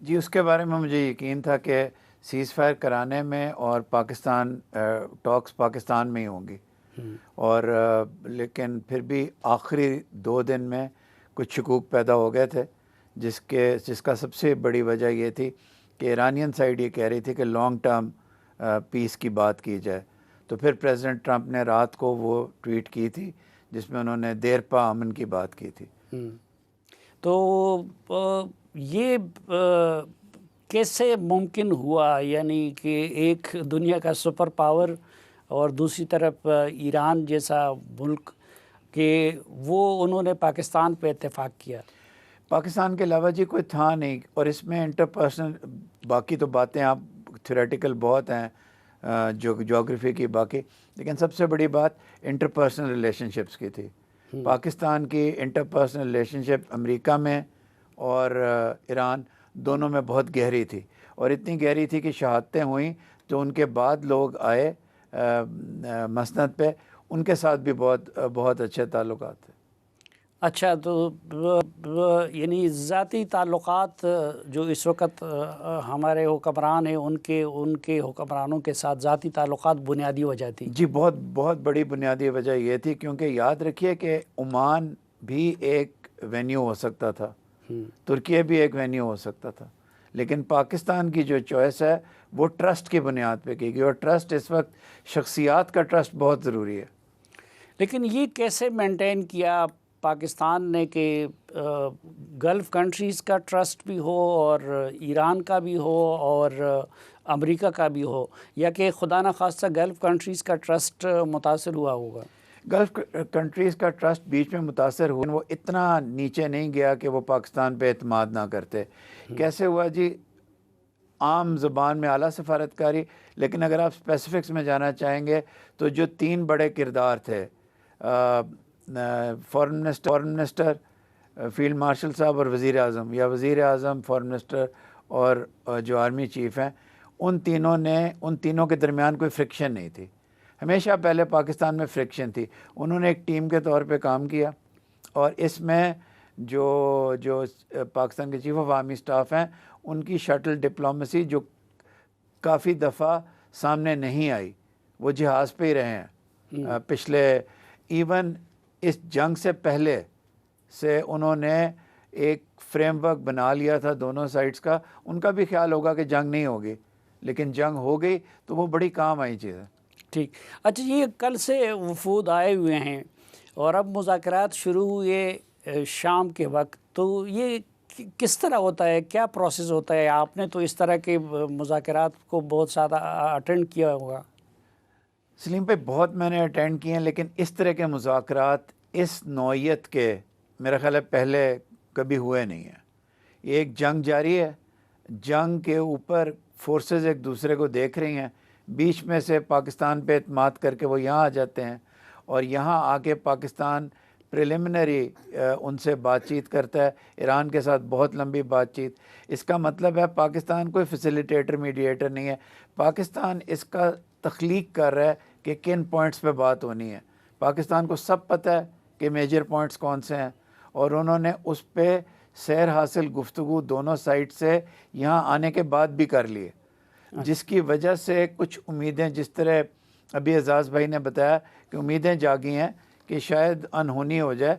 جی اس کے بارے میں مجھے یقین تھا کہ سیز فائر کرانے میں اور پاکستان ٹاکس پاکستان میں ہی ہوں گی، اور لیکن پھر بھی آخری 2 دن میں کچھ شکوک پیدا ہو گئے تھے، جس کا سب سے بڑی وجہ یہ تھی کہ ایرانین سائڈ یہ کہہ رہی تھی کہ لانگ ٹرم پیس کی بات کی جائے. تو پھر پریزیڈنٹ ٹرمپ نے رات کو وہ ٹویٹ کی تھی جس میں انہوں نے دیر پا امن کی بات کی تھی. تو یہ کیسے ممکن ہوا، یعنی کہ ایک دنیا کا سپر پاور اور دوسری طرف ایران جیسا ملک، کہ وہ انہوں نے پاکستان پہ اتفاق کیا؟ پاکستان کے علاوہ جی کوئی تھا نہیں، اور اس میں انٹرپرسنل باقی تو باتیں آپ تھیوریٹیکل بہت ہیں، جغرافی کی باقی، لیکن سب سے بڑی بات انٹرپرسنل ریلیشن شپس کی تھی. پاکستان کی انٹرپرسنل ریلیشن شپ امریکہ میں اور ایران دونوں میں بہت گہری تھی، اور اتنی گہری تھی کہ شہادتیں ہوئیں تو ان کے بعد لوگ آئے مسند پہ، ان کے ساتھ بھی بہت اچھے تعلقات تھے. اچھا، تو یعنی ذاتی تعلقات جو اس وقت ہمارے حکمران ہیں ان کے حکمرانوں کے ساتھ ذاتی تعلقات بنیادی وجہ تھی؟ جی بہت بڑی بنیادی وجہ یہ تھی، کیونکہ یاد رکھیے کہ عمان بھی ایک وینیو ہو سکتا تھا، ترکیہ بھی ایک وینیو ہو سکتا تھا، لیکن پاکستان کی جو چوائس ہے وہ ٹرسٹ کی بنیاد پہ کی گئی، اور ٹرسٹ اس وقت شخصیات کا ٹرسٹ بہت ضروری ہے. لیکن یہ کیسے مینٹین کیا پاکستان نے کہ گلف کنٹریز کا ٹرسٹ بھی ہو اور ایران کا بھی ہو اور امریکہ کا بھی ہو، یا کہ خدا نخواستہ گلف کنٹریز کا ٹرسٹ متاثر ہوا ہوگا؟ گلف کنٹریز کا ٹرسٹ بیچ میں متاثر ہوا، وہ اتنا نیچے نہیں گیا کہ وہ پاکستان پہ اعتماد نہ کرتے. کیسے ہوا جی؟ عام زبان میں اعلیٰ سفارتکاری، لیکن اگر آپ اسپیسیفکس میں جانا چاہیں گے تو جو 3 بڑے کردار تھے، فارن منسٹر، فیلڈ مارشل صاحب اور وزیر اعظم، یا وزیر اعظم، فارن منسٹر اور جو آرمی چیف ہیں، ان تینوں کے درمیان کوئی فرکشن نہیں تھی. ہمیشہ پہلے پاکستان میں فرکشن تھی. انہوں نے ایک ٹیم کے طور پہ کام کیا، اور اس میں جو پاکستان کے چیف آف آرمی سٹاف ہیں ان کی شٹل ڈپلومیسی جو کافی دفعہ سامنے نہیں آئی، وہ جہاز پہ ہی رہے ہیں. پچھلے ایون اس جنگ سے پہلے سے انہوں نے ایک فریم ورک بنا لیا تھا دونوں سائڈز کا. ان کا بھی خیال ہوگا کہ جنگ نہیں ہوگی، لیکن جنگ ہو گئی تو وہ بڑی کام آئی چیز ہے. ٹھیک. اچھا، یہ کل سے وفود آئے ہوئے ہیں اور اب مذاکرات شروع ہوئے شام کے وقت، تو یہ کس طرح ہوتا ہے؟ کیا پروسیس ہوتا ہے؟ آپ نے تو اس طرح کے مذاکرات کو بہت زیادہ اٹینڈ کیا ہوگا. سلیم بھائی بہت میں نے اٹینڈ کیے ہیں، لیکن اس طرح کے مذاکرات اس نوعیت کے میرا خیال ہے پہلے کبھی ہوئے نہیں ہیں. یہ ایک جنگ جاری ہے، جنگ کے اوپر فورسز ایک دوسرے کو دیکھ رہی ہیں، بیچ میں سے پاکستان پہ اعتماد کر کے وہ یہاں آ جاتے ہیں، اور یہاں آ کے پاکستان پریلیمنری ان سے بات چیت کرتا ہے. ایران کے ساتھ بہت لمبی بات چیت. اس کا مطلب ہے پاکستان کوئی فیسیلیٹیٹر میڈییٹر نہیں ہے، پاکستان اس کا تخلیق کر رہا ہے کہ کن پوائنٹس پہ بات ہونی ہے. پاکستان کو سب پتہ ہے کہ میجر پوائنٹس کون سے ہیں، اور انہوں نے اس پہ سیر حاصل گفتگو دونوں سائڈ سے یہاں آنے کے بعد بھی کر لیے، جس کی وجہ سے کچھ امیدیں، جس طرح ابھی اعزاز بھائی نے بتایا کہ امیدیں جاگی ہیں کہ شاید انہونی ہو جائے.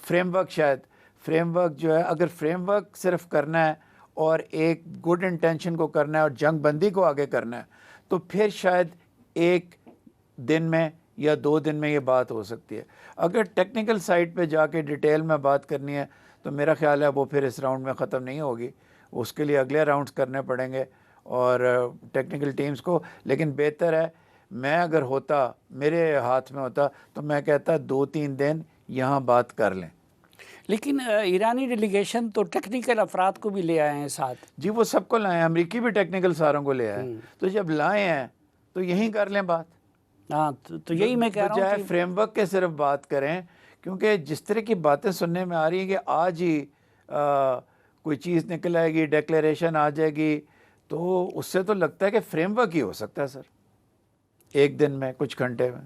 فریم ورک جو ہے، اگر فریم ورک صرف کرنا ہے اور ایک گڈ انٹینشن کو کرنا ہے اور جنگ بندی کو آگے کرنا ہے، تو پھر شاید 1 دن میں یا 2 دن میں یہ بات ہو سکتی ہے. اگر ٹیکنیکل سائٹ پہ جا کے ڈیٹیل میں بات کرنی ہے تو میرا خیال ہے وہ پھر اس راؤنڈ میں ختم نہیں ہوگی، اس کے لیے اگلے راؤنڈز کرنے پڑیں گے اور ٹیکنیکل ٹیمز کو. لیکن بہتر ہے، میں اگر ہوتا، میرے ہاتھ میں ہوتا، تو میں کہتا 2-3 دن یہاں بات کر لیں. لیکن ایرانی ڈیلیگیشن تو ٹیکنیکل افراد کو بھی لے آئے ہیں ساتھ. جی وہ سب کو لائے ہیں، امریکی بھی ٹیکنیکل ساروں کو لے آئے. تو جب لائے ہیں تو یہیں کر لیں بات. ہاں، تو یہی میں کہہ رہا ہوں بجائے فریم ورک کے صرف بات کریں، کیونکہ جس طرح کی باتیں سننے میں آ رہی ہیں کہ آج ہی کوئی چیز نکل آئے گی، ڈیکلیریشن آ جائے گی، تو اس سے تو لگتا ہے کہ فریم ورک ہی ہو سکتا ہے سر 1 دن میں، کچھ گھنٹے میں.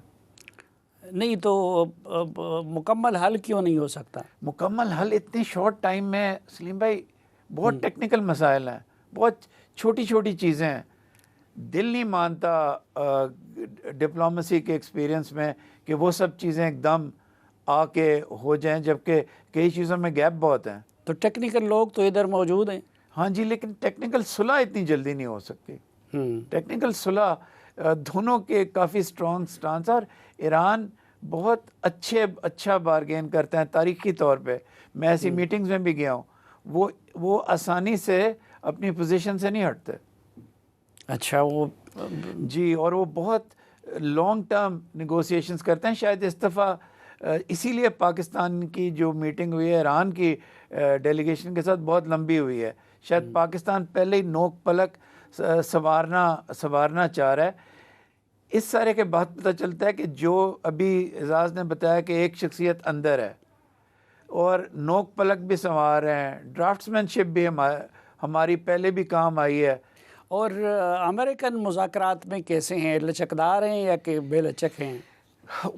نہیں تو مکمل حل کیوں نہیں ہو سکتا؟ مکمل حل اتنی شارٹ ٹائم میں سلیم بھائی بہت ٹیکنیکل مسائل ہیں، بہت چھوٹی چھوٹی چیزیں ہیں. دل نہیں مانتا ڈپلومسی کے ایکسپیرینس میں کہ وہ سب چیزیں ایک دم آ کے ہو جائیں، جبکہ کئی چیزوں میں گیپ بہت ہیں. تو ٹیکنیکل لوگ تو ادھر موجود ہیں. ہاں جی، لیکن ٹیکنیکل صلح اتنی جلدی نہیں ہو سکتی. ٹیکنیکل صلح دونوں کے کافی سٹرونگ سٹانس، اور ایران بہت اچھا بارگین کرتے ہیں تاریخی طور پہ. میں ایسی میٹنگز میں بھی گیا ہوں، وہ آسانی سے اپنی پوزیشن سے نہیں ہٹتے. اچھا، وہ جی، اور وہ بہت لانگ ٹرم نیگوسیشنز کرتے ہیں. شاید اس دفعہ اسی لیے پاکستان کی جو میٹنگ ہوئی ہے ایران کی ڈیلیگیشن کے ساتھ بہت لمبی ہوئی ہے. شاید پاکستان پہلے ہی نوک پلک سنوارنا چاہ رہا ہے. اس سارے کے بعد پتہ چلتا ہے کہ جو ابھی اعزاز نے بتایا کہ ایک شخصیت اندر ہے اور نوک پلک بھی سنوار رہے ہیں، ڈرافٹس مین شپ بھی ہماری پہلے بھی کام آئی ہے. اور امریکن مذاکرات میں کیسے ہیں؟ لچکدار ہیں یا کہ بے لچک ہیں؟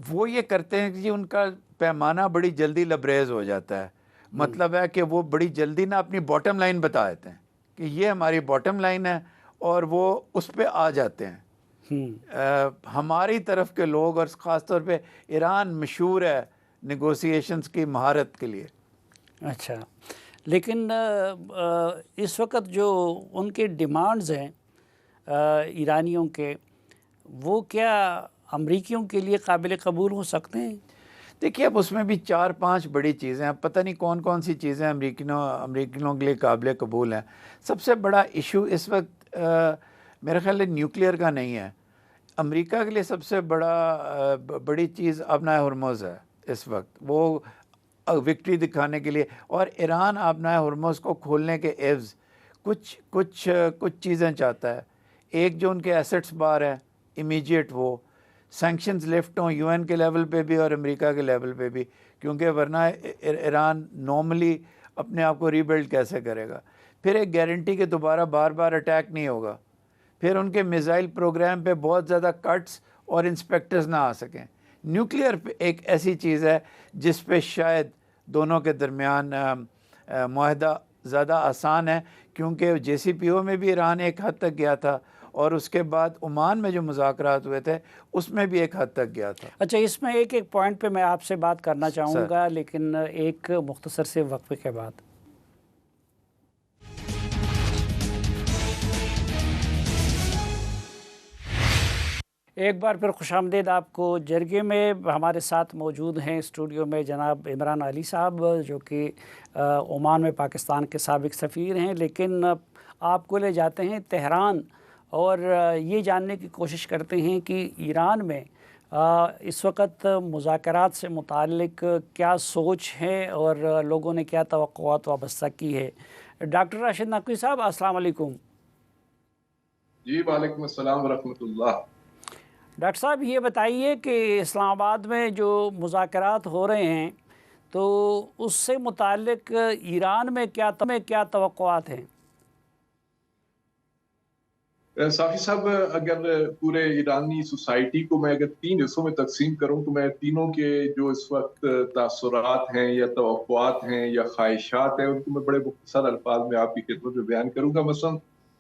وہ یہ کرتے ہیں کہ ان کا پیمانہ بڑی جلدی لبریز ہو جاتا ہے. مطلب ہے کہ وہ بڑی جلدی نا اپنی باٹم لائن بتا دیتے ہیں کہ یہ ہماری باٹم لائن ہے، اور وہ اس پہ آ جاتے ہیں. ہماری طرف کے لوگ اور خاص طور پہ ایران مشہور ہے نیگوسیشنز کی مہارت کے لیے. اچھا، لیکن اس وقت جو ان کے ڈیمانڈز ہیں ایرانیوں کے، وہ کیا امریکیوں کے لیے قابل قبول ہو سکتے ہیں؟ دیکھیے، اب اس میں بھی 4-5 بڑی چیزیں ہیں. اب پتہ نہیں کون کون سی چیزیں امریکنوں کے لیے قابل قبول ہیں. سب سے بڑا ایشو اس وقت میرا خیال ہے نیوکلیئر کا نہیں ہے. امریکہ کے لیے سب سے بڑی چیز آبنائے ہرمز ہے اس وقت، وہ وکٹری دکھانے کے لیے. اور ایران آبنائے ہرمز کو کھولنے کے عوض کچھ چیزیں چاہتا ہے. ایک جو ان کے ایسٹس بار ہیں امیجیٹ، وہ سینکشنز لفٹ ہوں یو این کے لیول پہ بھی اور امریکہ کے لیول پہ بھی، کیونکہ ورنہ ایران نارملی اپنے آپ کو ری بلڈ کیسے کرے گا. پھر ایک گارنٹی کہ دوبارہ بار اٹیک نہیں ہوگا. پھر ان کے میزائل پروگرام پہ بہت زیادہ کٹس اور انسپیکٹرز نہ آ سکیں. نیوکلیئر پہ ایک ایسی چیز ہے جس پہ شاید دونوں کے درمیان معاہدہ زیادہ آسان ہے، کیونکہ جے سی پی او میں بھی ایران ایک حد تک گیا تھا، اور اس کے بعد عمان میں جو مذاکرات ہوئے تھے اس میں بھی ایک حد تک گیا تھا. اچھا، اس میں ایک پوائنٹ پہ میں آپ سے بات کرنا چاہوں گا، لیکن ایک مختصر سے وقفے کے بعد. ایک بار پھر خوش آمدید آپ کو. جرگے میں ہمارے ساتھ موجود ہیں اسٹوڈیو میں جناب عمران علی صاحب، جو کہ عمان میں پاکستان کے سابق سفیر ہیں، لیکن آپ کو لے جاتے ہیں تہران اور یہ جاننے کی کوشش کرتے ہیں کہ ایران میں اس وقت مذاکرات سے متعلق کیا سوچ ہے اور لوگوں نے کیا توقعات وابستہ کی ہے. ڈاکٹر راشد نقوی صاحب، السلام علیکم. جی وعلیکم السلام ورحمۃ اللہ. ڈاکٹر صاحب، یہ بتائیے کہ اسلام آباد میں جو مذاکرات ہو رہے ہیں تو اس سے متعلق ایران میں کیا توقعات ہیں؟ صافی صاحب، اگر پورے ایرانی سوسائٹی کو میں اگر 3 حصوں میں تقسیم کروں تو میں تینوں کے جو اس وقت تاثرات ہیں یا توقعات ہیں یا خواہشات ہیں ان کو میں بڑے مختصر الفاظ میں آپ کی خدمت میں بیان کروں گا. مثلا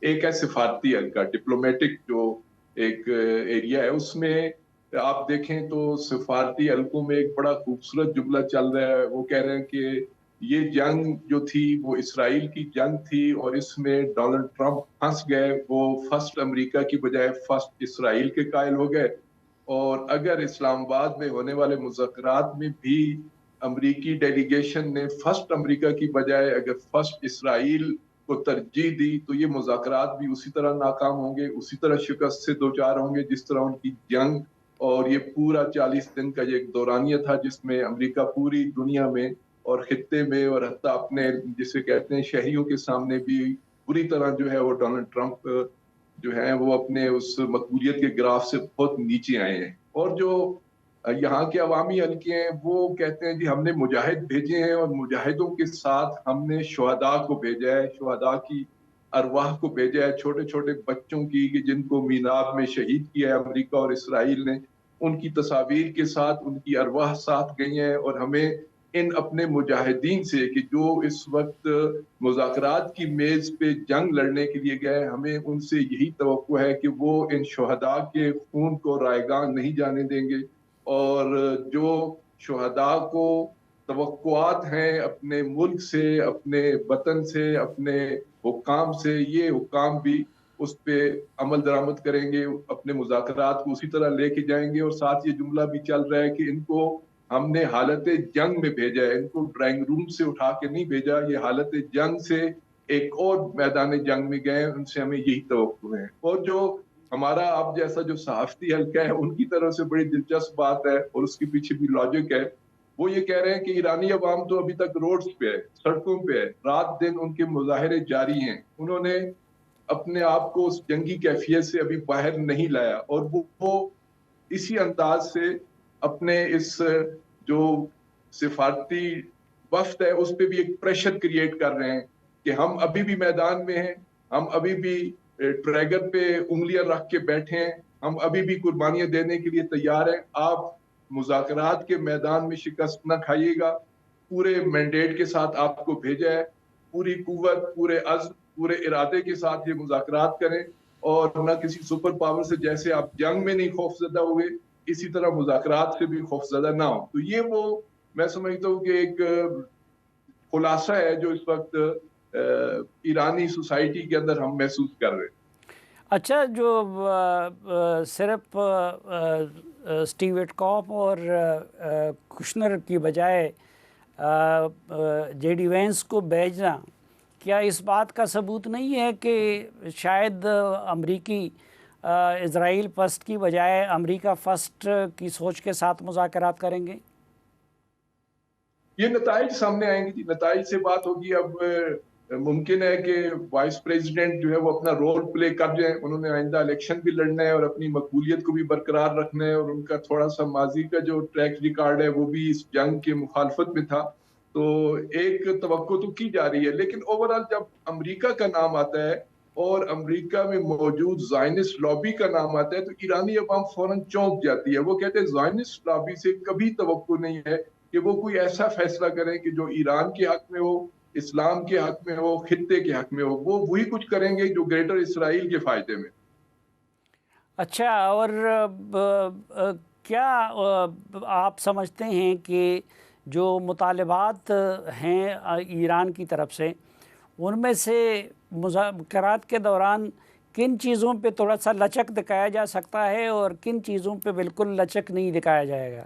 ایک ہے سفارتی حلقہ، ڈپلومیٹک جو ایک ایریا ہے، اس میں آپ دیکھیں تو سفارتی حلقوں میں ایک بڑا خوبصورت جملہ چل رہا ہے. وہ کہہ رہے ہیں کہ یہ جنگ جو تھی وہ اسرائیل کی جنگ تھی اور اس میں ڈونلڈ ٹرمپ پھنس گئے. وہ فرسٹ امریکہ کی بجائے فرسٹ اسرائیل کے قائل ہو گئے. اور اگر اسلام آباد میں ہونے والے مذاکرات میں بھی امریکی ڈیلیگیشن نے فرسٹ امریکہ کی بجائے اگر فرسٹ اسرائیل کو ترجیح دی تو یہ مذاکرات بھی اسی طرح ناکام ہوں گے، اسی طرح شکست سے دوچار ہوں گے جس طرح ان کی جنگ اور یہ پورا 40 دن کا یہ ایک دورانیہ تھا جس میں امریکہ پوری دنیا میں اور خطے میں اور حتیٰ اپنے جسے کہتے ہیں شہریوں کے سامنے بھی پوری طرح جو ہے وہ ڈونلڈ ٹرمپ جو ہے وہ اپنے اس مقبولیت کے گراف سے بہت نیچے آئے ہیں. اور جو یہاں کے عوامی حلقے ہیں وہ کہتے ہیں جی ہم نے مجاہد بھیجے ہیں اور مجاہدوں کے ساتھ ہم نے شہداء کو بھیجا ہے، شہداء کی ارواح کو بھیجا ہے، چھوٹے چھوٹے بچوں کی کہ جن کو میناب میں شہید کیا ہے امریکہ اور اسرائیل نے، ان کی تصاویر کے ساتھ ان کی ارواح ساتھ گئی ہیں. اور ہمیں ان اپنے مجاہدین سے کہ جو اس وقت مذاکرات کی میز پہ جنگ لڑنے کے لیے گئے، ہمیں ان سے یہی توقع ہے کہ وہ ان شہداء کے خون کو رائیگاں نہیں جانے دیں گے، اور جو شہداء کو توقعات ہیں اپنے ملک سے، اپنے وطن سے، اپنے حکام سے، یہ حکام بھی اس پہ عمل درآمد کریں گے، اپنے مذاکرات کو اسی طرح لے کے جائیں گے۔ اور ساتھ یہ جملہ بھی چل رہا ہے کہ ان کو ہم نے حالت جنگ میں بھیجا ہے، ان کو ڈرائنگ روم سے اٹھا کے نہیں بھیجا، یہ حالت جنگ سے ایک اور میدان جنگ میں گئے، ان سے ہمیں یہی توقع ہے۔ اور جو ہمارا آپ جیسا جو صحافتی حلقہ ہے، ان کی طرف سے بڑی دلچسپ بات ہے اور اس کے پیچھے بھی لاجک ہے، وہ یہ کہہ رہے ہیں کہ ایرانی عوام تو ابھی تک روڈز پہ ہے، سڑکوں پہ ہے، رات دن ان کے مظاہرے جاری ہیں، انہوں نے اپنے آپ کو اس جنگی کیفیت سے ابھی باہر نہیں لایا، اور وہ اسی انداز سے اپنے اس جو سفارتی وفد ہے اس پہ بھی ایک پریشر کریٹ کر رہے ہیں کہ ہم ابھی بھی میدان میں ہیں، ہم ابھی بھی ٹریگر پہ انگلیاں رکھ کے بیٹھے ہیں، ہم ابھی بھی قربانیاں دینے کے لیے تیار ہیں، آپ مذاکرات کے میدان میں شکست نہ کھائیے گا، پورے مینڈیٹ کے ساتھ آپ کو بھیجا ہے، پوری قوت، پورے عزم، پورے ارادے کے ساتھ یہ مذاکرات کریں، اور نہ کسی سپر پاور سے جیسے آپ جنگ میں نہیں خوف زدہ ہوئے، اسی طرح مذاکرات سے بھی خوف زدہ نہ ہو۔ تو یہ وہ میں سمجھتا ہوں کہ ایک خلاصہ ہے جو اس وقت ایرانی سوسائٹی کے اندر ہم محسوس کر رہے ہیں۔ اچھا، جو صرف اسٹیو وٹکاف اور کشنر کی بجائے جے ڈی وینس کو بھیجنا، کیا اس بات کا ثبوت نہیں ہے کہ شاید امریکی اسرائیل فرسٹ کی بجائے امریکہ فرسٹ کی سوچ کے ساتھ مذاکرات کریں گے؟ یہ نتائج سامنے آئیں گے جی، نتائج سے بات ہوگی۔ اب ممکن ہے کہ وائس پریزیڈنٹ جو ہے وہ اپنا رول پلے کر جائیں، انہوں نے آئندہ الیکشن بھی لڑنا ہے اور اپنی مقبولیت کو بھی برقرار رکھنا ہے، اور ان کا تھوڑا سا ماضی کا جو ٹریک ریکارڈ ہے وہ بھی اس جنگ کے مخالفت میں تھا، تو ایک توقع تو کی جا رہی ہے۔ لیکن اوورآل جب امریکہ کا نام آتا ہے اور امریکہ میں موجود زائنسٹ لابی کا نام آتا ہے تو ایرانی عوام فوراً چونک جاتی ہے۔ وہ کہتے ہیں زائنسٹ لابی سے کبھی توقع نہیں ہے کہ وہ کوئی ایسا فیصلہ کریں کہ جو ایران کے حق میں ہو، اسلام کے حق میں ہو، خطے کے حق میں ہو، وہ وہی کچھ کریں گے جو گریٹر اسرائیل کے فائدے میں۔ اچھا، اور کیا آپ سمجھتے ہیں کہ جو مطالبات ہیں ایران کی طرف سے، ان میں سے مذاکرات کے دوران کن چیزوں پہ تھوڑا سا لچک دکھایا جا سکتا ہے اور کن چیزوں پہ بالکل لچک نہیں دکھایا جائے گا؟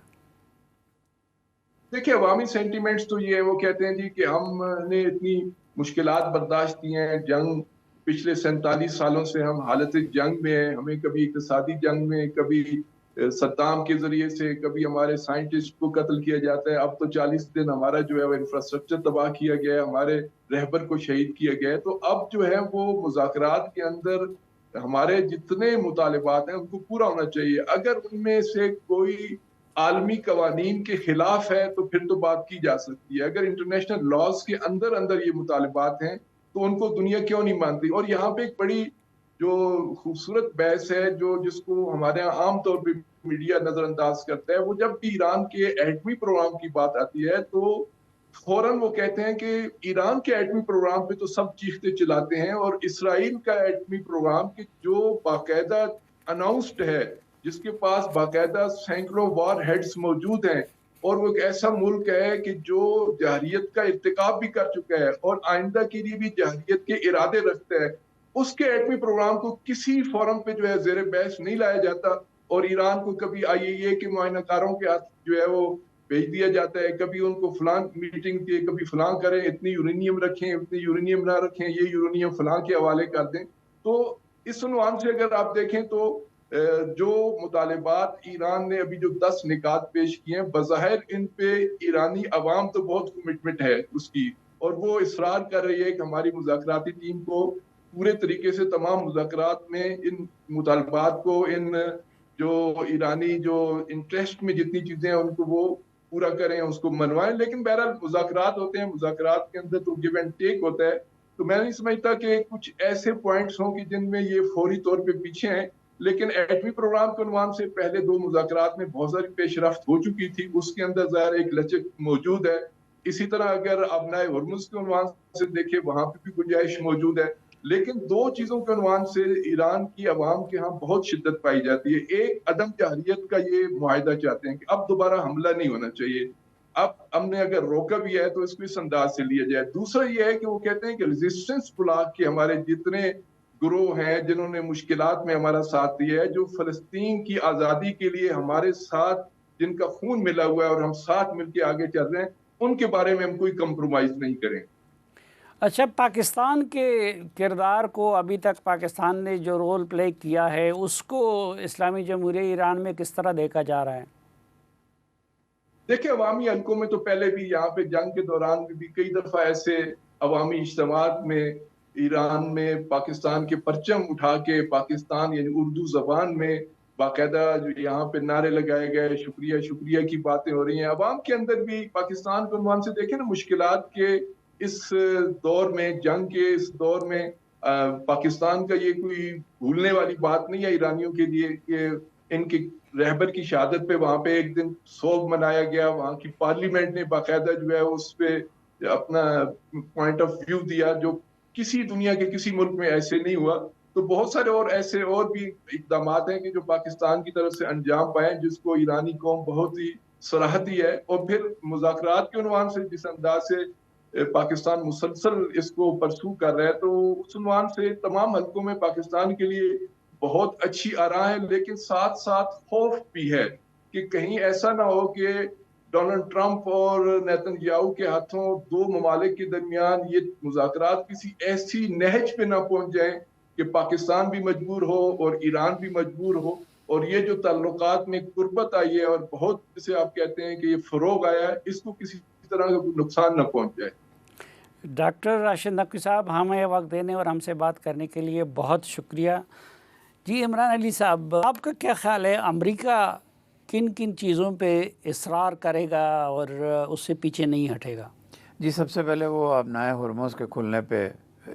دیکھیں، عوامی سینٹیمنٹس تو یہ ہے، وہ کہتے ہیں جی کہ ہم نے اتنی مشکلات برداشت کی ہیں، جنگ پچھلے 47 سالوں سے ہم حالت جنگ میں ہیں، ہمیں کبھی اقتصادی جنگ میں، کبھی صدام کے ذریعے سے، کبھی ہمارے سائنٹسٹ کو قتل کیا جاتا ہے، اب تو 40 دن ہمارا جو ہے وہ انفراسٹرکچر تباہ کیا گیا ہے، ہمارے رہبر کو شہید کیا گیا ہے۔ تو اب جو ہے وہ مذاکرات کے اندر ہمارے جتنے مطالبات ہیں ان کو پورا ہونا چاہیے۔ اگر ان میں سے کوئی عالمی قوانین کے خلاف ہے تو پھر تو بات کی جا سکتی ہے، اگر انٹرنیشنل لاز کے اندر یہ مطالبات ہیں تو ان کو دنیا کیوں نہیں مانتی؟ اور یہاں پہ ایک بڑی جو خوبصورت بحث ہے جس کو ہمارے یہاں عام طور پہ میڈیا نظر انداز کرتا ہے، وہ جب بھی ایران کے ایٹمی پروگرام کی بات آتی ہے تو فوراً وہ کہتے ہیں کہ ایران کے ایٹمی پروگرام پہ تو سب چیختے چلاتے ہیں، اور اسرائیل کا ایٹمی پروگرام کی جو باقاعدہ اناؤنسڈ ہے، جس کے پاس باقاعدہ سینکڑوں وار ہیڈز موجود ہیں، اور وہ ایک ایسا ملک ہے کہ جو جارحیت کا ارتکاب بھی کر چکا ہے اور آئندہ کے لیے بھی جارحیت کے ارادے رکھتا ہے، اس کے ایٹمی پروگرام کو کسی فورم پہ جو ہے زیر بحث نہیں لایا جاتا، اور ایران کو کبھی IAEA کے معائنہ کاروں کے ہاتھ جو ہے وہ بھیج دیا جاتا ہے، کبھی ان کو فلاں میٹنگ کے، کبھی فلاں کریں، اتنی یورینیم رکھیں، اتنی یورینیم نہ رکھیں، یہ یورینیم فلاں کے حوالے کر دیں۔ تو اس عنوان سے اگر آپ دیکھیں تو جو مطالبات ایران نے ابھی جو 10 نکات پیش کیے ہیں، بظاہر ان پہ ایرانی عوام تو بہت کمٹمنٹ ہے اس کی، اور وہ اصرار کر رہی ہے کہ ہماری مذاکراتی ٹیم کو پورے طریقے سے تمام مذاکرات میں ان مطالبات کو، ان جو ایرانی جو انٹرسٹ میں جتنی چیزیں ہیں ان کو وہ پورا کریں، اس کو منوائیں۔ لیکن بہرحال مذاکرات ہوتے ہیں، مذاکرات کے اندر تو گیو اینڈ ٹیک ہوتا ہے، تو میں نہیں سمجھتا کہ کچھ ایسے پوائنٹس ہوں کہ جن میں یہ فوری طور پہ پیچھے ہیں۔ لیکن ایٹمی پروگرام کے عنوان سے پہلے 2 مذاکرات میں بہت ساری پیش رفت ہو چکی تھی، اس کے اندر ظاہر ایک لچک موجود ہے، اسی طرح اگر ابنائے ہرمز کے عنوان سے دیکھیں وہاں پہ بھی گنجائش موجود ہے. لیکن دو چیزوں کے عنوان سے ایران کی عوام کے ہاں بہت شدت پائی جاتی ہے. ایک عدم جہریت کا یہ معاہدہ چاہتے ہیں کہ اب دوبارہ حملہ نہیں ہونا چاہیے. اب ہم نے اگر روکا بھی ہے تو اس کو اس انداز سے لیا جائے. دوسرا یہ ہے کہ وہ کہتے ہیں کہ ریزسٹنس بلاک کے ہمارے جتنے گروہ ہیں جنہوں نے مشکلات میں ہمارا ساتھ دیا ہے, جو فلسطین کی آزادی کے لیے ہمارے ساتھ جن کا خون ملا ہوا ہے اور ہم ساتھ مل کے آگے چل رہے ہیں, ان کے بارے میں ہم کوئی کمپرومائز نہیں کریں. اچھا, پاکستان کے کردار کو ابھی تک پاکستان نے جو رول پلے کیا ہے اس کو اسلامی جمہوریہ ایران میں کس طرح دیکھا جا رہا ہے؟ دیکھیں, عوامی حلقوں میں تو پہلے بھی یہاں پہ جنگ کے دوران بھی کئی دفعہ ایسے عوامی اجتماعات میں ایران میں پاکستان کے پرچم اٹھا کے پاکستان یعنی اردو زبان میں باقاعدہ جو یہاں پہ نعرے لگائے گئے, شکریہ شکریہ کی باتیں ہو رہی ہیں. عوام کے اندر بھی پاکستان کے عنوان سے دیکھیں نا, مشکلات کے اس دور میں, جنگ کے اس دور میں پاکستان کا یہ کوئی بھولنے والی بات نہیں ہے ایرانیوں کے لیے کہ ان کی رہبر کی شہادت پہ وہاں پہ ایک دن سوگ منایا گیا. وہاں کی پارلیمنٹ نے باقاعدہ جو ہے اس پہ اپنا پوائنٹ آف ویو دیا, جو کسی دنیا کے کسی ملک میں ایسے نہیں ہوا. تو بہت سارے اور ایسے اور بھی اقدامات ہیں کہ جو پاکستان کی طرف سے انجام پائے, جس کو ایرانی قوم بہت ہی سراہتی ہے. اور پھر مذاکرات کے عنوان سے جس انداز سے پاکستان مسلسل اس کو پرسو کر رہا ہے, تو اس عنوان سے تمام حلقوں میں پاکستان کے لیے بہت اچھی آراہ ہے. لیکن ساتھ ساتھ خوف بھی ہے کہ کہیں ایسا نہ ہو کہ ڈونلڈ ٹرمپ اور نیتن یاہو کے ہاتھوں دو ممالک کے درمیان یہ مذاکرات کسی ایسی نہج پہ نہ پہنچ جائیں کہ پاکستان بھی مجبور ہو اور ایران بھی مجبور ہو, اور یہ جو تعلقات میں قربت آئی ہے اور بہت جسے آپ کہتے ہیں کہ یہ فروغ آیا ہے, اس کو کسی طرح کا نقصان نہ پہنچ جائے. ڈاکٹر راشد نقوی صاحب, ہمیں وقت دینے اور ہم سے بات کرنے کے لیے بہت شکریہ. جی عمران علی صاحب, آپ کا کیا خیال ہے, امریکہ کن کن چیزوں پہ اصرار کرے گا اور اس سے پیچھے نہیں ہٹے گا؟ جی, سب سے پہلے وہ ابنائے ہرمز کے کھلنے پہ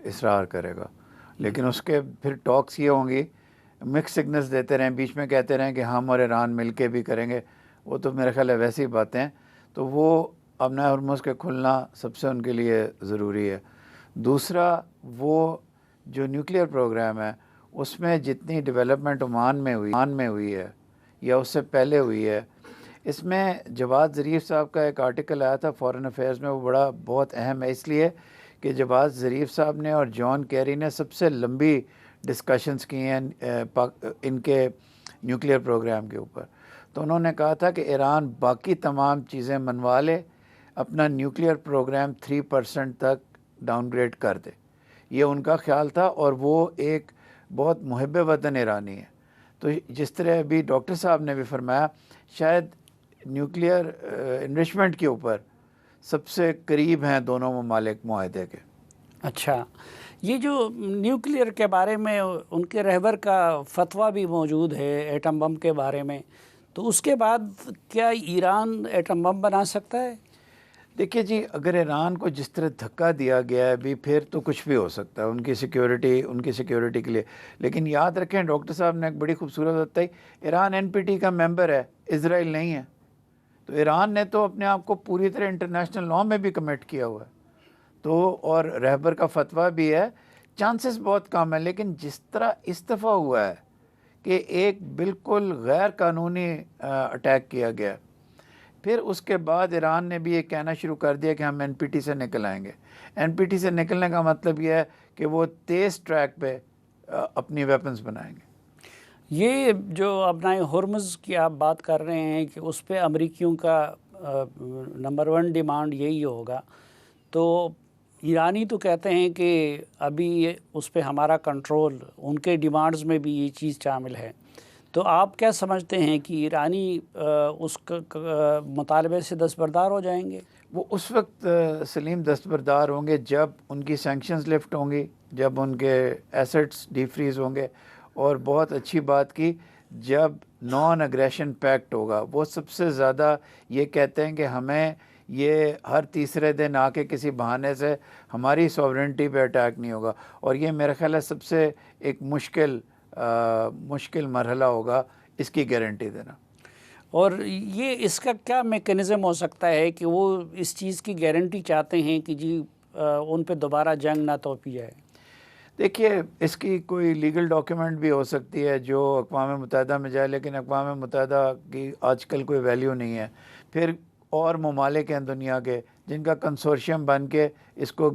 اصرار کرے گا, لیکن اس کے پھر ٹاکس یہ ہوں گی, مکس سگنلز دیتے رہیں, بیچ میں کہتے رہیں کہ ہم اور ایران مل کے بھی کریں گے. وہ تو میرے خیال ہے ویسی باتیں ہیں. تو وہ ابنائے ہرمز کے کھلنا سب سے ان کے لیے ضروری ہے. دوسرا, وہ جو نیوکلیئر پروگرام ہے اس میں جتنی ڈیولپمنٹ عمان میں ہوئی ہے یا اس سے پہلے ہوئی ہے, اس میں جواد ظریف صاحب کا ایک آرٹیکل آیا تھا فارن افیئرز میں, وہ بہت اہم ہے اس لیے کہ جواد ظریف صاحب نے اور جان کیری نے سب سے لمبی ڈسکشنز کی ہیں ان کے نیوکلیئر پروگرام کے اوپر. تو انہوں نے کہا تھا کہ ایران باقی تمام چیزیں منوا لے, اپنا نیوکلیئر پروگرام 3% تک ڈاؤن گریڈ کر دے. یہ ان کا خیال تھا, اور وہ ایک بہت محب وطن ایرانی ہے. تو جس طرح ابھی ڈاکٹر صاحب نے بھی فرمایا, شاید نیوکلیئر انرچمنٹ کے اوپر سب سے قریب ہیں دونوں ممالک معاہدے کے. اچھا, یہ جو نیوکلیئر کے بارے میں ان کے رہبر کا فتویٰ بھی موجود ہے ایٹم بم کے بارے میں, تو اس کے بعد کیا ایران ایٹم بم بنا سکتا ہے؟ دیکھیے جی, اگر ایران کو جس طرح دھکا دیا گیا ہے ابھی, پھر تو کچھ بھی ہو سکتا ہے ان کی سیکیورٹی کے لیے. لیکن یاد رکھیں, ڈاکٹر صاحب نے ایک بڑی خوبصورت بات بتائی, ایران NPT کا ممبر ہے, اسرائیل نہیں ہے. تو ایران نے تو اپنے آپ کو پوری طرح انٹرنیشنل لاء میں بھی کمٹ کیا ہوا ہے. تو اور رہبر کا فتویٰ بھی ہے, چانسز بہت کم ہے. لیکن جس طرح اس دفعہ ہوا ہے کہ ایک بالکل غیر قانونی اٹیک کیا گیا, پھر اس کے بعد ایران نے بھی یہ کہنا شروع کر دیا کہ ہم NPT سے نکل آئیں گے. NPT سے نکلنے کا مطلب یہ ہے کہ وہ تیز ٹریک پہ اپنی ویپنز بنائیں گے. یہ جو ابنائے ہرمز کی آپ بات کر رہے ہیں کہ اس پہ امریکیوں کا نمبر 1 ڈیمانڈ یہی ہوگا, تو ایرانی تو کہتے ہیں کہ ابھی اس پہ ہمارا کنٹرول, ان کے ڈیمانڈز میں بھی یہ چیز شامل ہے. تو آپ کیا سمجھتے ہیں کہ ایرانی اس مطالبے سے دستبردار ہو جائیں گے؟ وہ اس وقت سلیم دستبردار ہوں گے جب ان کی سینکشنز لفٹ ہوں گی, جب ان کے ایسٹس ڈی فریز ہوں گے, اور بہت اچھی بات کی جب نان اگریشن پیکٹ ہوگا. وہ سب سے زیادہ یہ کہتے ہیں کہ ہمیں یہ ہر تیسرے دن آ کے کسی بہانے سے ہماری سوورنٹی پہ اٹیک نہیں ہوگا. اور یہ میرا خیال ہے سب سے ایک مشکل مرحلہ ہوگا اس کی گارنٹی دینا. اور یہ اس کا کیا میکینزم ہو سکتا ہے کہ وہ اس چیز کی گارنٹی چاہتے ہیں کہ جی ان پہ دوبارہ جنگ نہ توپی جائے؟ دیکھیے اس کی کوئی لیگل ڈاکیومنٹ بھی ہو سکتی ہے جو اقوام متحدہ میں جائے، لیکن اقوام متحدہ کی آج کل کوئی ویلیو نہیں ہے. پھر اور ممالک ہیں دنیا کے جن کا کنسورشیم بن کے اس کو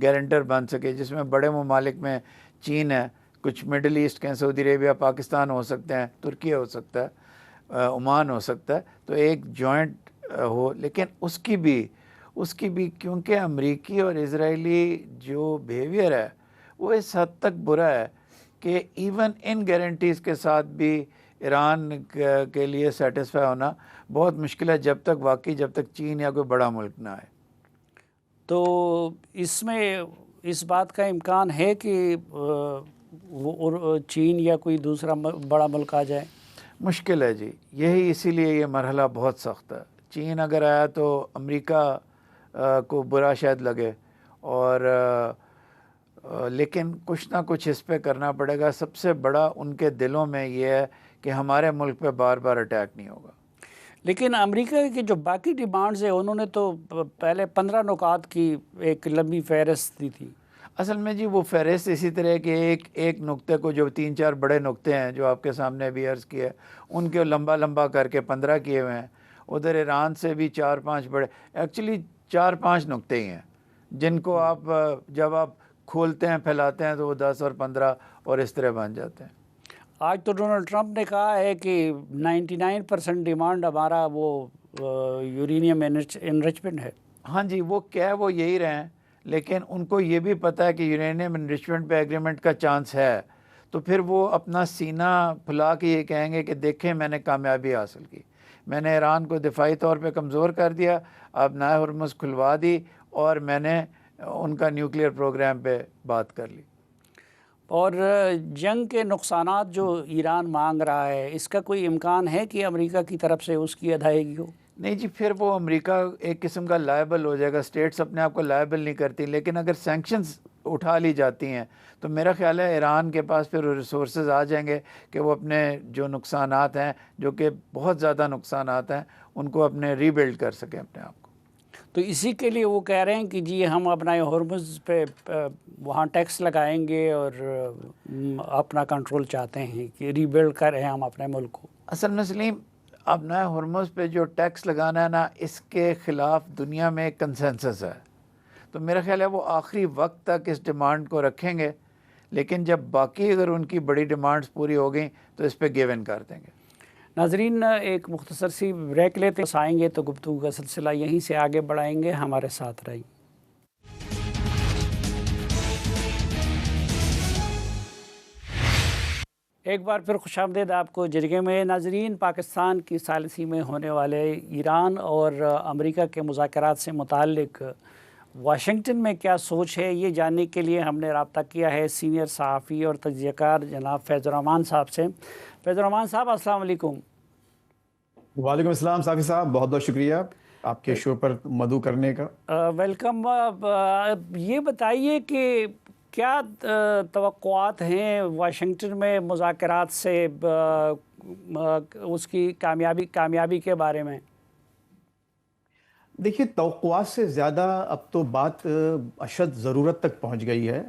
گارنٹر بن سکے، جس میں بڑے ممالک میں چین ہے، کچھ مڈل ایسٹ کے ہیں، سعودی عربیہ، پاکستان ہو سکتے ہیں، ترکی ہو سکتا ہے، عمان ہو سکتا ہے. تو ایک جوائنٹ ہو، لیکن اس کی بھی کیونکہ امریکی اور اسرائیلی جو بیہیویئر ہے وہ اس حد تک برا ہے کہ ایون ان گارنٹیز کے ساتھ بھی ایران کے لیے سیٹسفائی ہونا بہت مشکل ہے جب تک چین یا کوئی بڑا ملک نہ آئے. تو اس میں اس بات کا امکان ہے کہ چین یا کوئی دوسرا بڑا ملک آ جائے؟ مشکل ہے جی، اسی لیے یہ مرحلہ بہت سخت ہے. چین اگر آیا تو امریکہ کو برا شاید لگے، اور لیکن کچھ نہ کچھ اس پہ کرنا پڑے گا. سب سے بڑا ان کے دلوں میں یہ ہے کہ ہمارے ملک پہ بار بار اٹیک نہیں ہوگا. لیکن امریکہ کی جو باقی ڈیمانڈز ہیں انہوں نے تو پہلے 15 نکات کی ایک لمبی فہرست دی تھی. اصل میں جی وہ فہرست اسی طرح کہ ایک نقطے کو، جو 3-4 بڑے نقطے ہیں جو آپ کے سامنے بھی عرض کیے، ان کے لمبا کر کے 15 کیے ہوئے ہیں. ادھر ایران سے بھی 4-5 بڑے، ایکچولی 4-5 نقطے ہی ہیں جن کو آپ جب آپ کھولتے ہیں پھیلاتے ہیں تو وہ 10 اور 15 اور اس طرح بن جاتے ہیں. آج تو ڈونلڈ ٹرمپ نے کہا ہے کہ 99% ڈیمانڈ ہمارا وہ یورینیم انرچمنٹ ہے. ہاں جی، وہ یہی رہے ہیں، لیکن ان کو یہ بھی پتہ ہے کہ یورینیم انرچمنٹ پہ ایگریمنٹ کا چانس ہے، تو پھر وہ اپنا سینہ پھلا کے یہ کہیں گے کہ دیکھیں میں نے کامیابی حاصل کی، میں نے ایران کو دفاعی طور پہ کمزور کر دیا، اب نئے ہرمز کھلوا دی، اور میں نے ان کا نیوکلیئر پروگرام پہ بات کر لی. اور جنگ کے نقصانات جو ایران مانگ رہا ہے، اس کا کوئی امکان ہے کہ امریکہ کی طرف سے اس کی ادائیگی ہو؟ نہیں جی، پھر وہ امریکہ ایک قسم کا لائبل ہو جائے گا. اسٹیٹس اپنے آپ کو لائبل نہیں کرتی، لیکن اگر سینکشنز اٹھا لی جاتی ہیں تو میرا خیال ہے ایران کے پاس پھر ریسورسز آ جائیں گے کہ وہ اپنے جو نقصانات ہیں، جو کہ بہت زیادہ نقصانات ہیں، ان کو اپنے ری بلڈ کر سکیں اپنے آپ کو. تو اسی کے لیے وہ کہہ رہے ہیں کہ جی ہم اپنا ہرمز پہ وہاں ٹیکس لگائیں گے اور اپنا کنٹرول چاہتے ہیں کہ ری بلڈ کریں ہم اپنے ملک کو. اصل میں سلیم، اب نئے ہرمز پہ جو ٹیکس لگانا ہے نا، اس کے خلاف دنیا میں کنسنسس ہے. تو میرا خیال ہے وہ آخری وقت تک اس ڈیمانڈ کو رکھیں گے، لیکن جب باقی اگر ان کی بڑی ڈیمانڈز پوری ہو گئیں تو اس پہ گیو ان کر دیں گے. ناظرین، ایک مختصر سی بریک لیتے ہیں، آئیں گے تو گفتگو کا سلسلہ یہیں سے آگے بڑھائیں گے. ہمارے ساتھ رہیں. ایک بار پھر خوش آمدید آپ کو جرگے میں. ناظرین، پاکستان کی ثالثی میں ہونے والے ایران اور امریکہ کے مذاکرات سے متعلق واشنگٹن میں کیا سوچ ہے، یہ جاننے کے لیے ہم نے رابطہ کیا ہے سینئر صحافی اور تجزیہ کار جناب فیض الرحمان صاحب سے. فیض الرحمان صاحب، السلام علیکم. وعلیکم السلام صافی صاحب، بہت بہت شکریہ آپ کے شو پر مدعو کرنے کا. ویلکم. یہ بتائیے کہ کیا توقعات ہیں واشنگٹن میں مذاکرات سے، اس کی کامیابی کے بارے میں؟ دیکھیے، توقعات سے زیادہ اب تو بات اشد ضرورت تک پہنچ گئی ہے،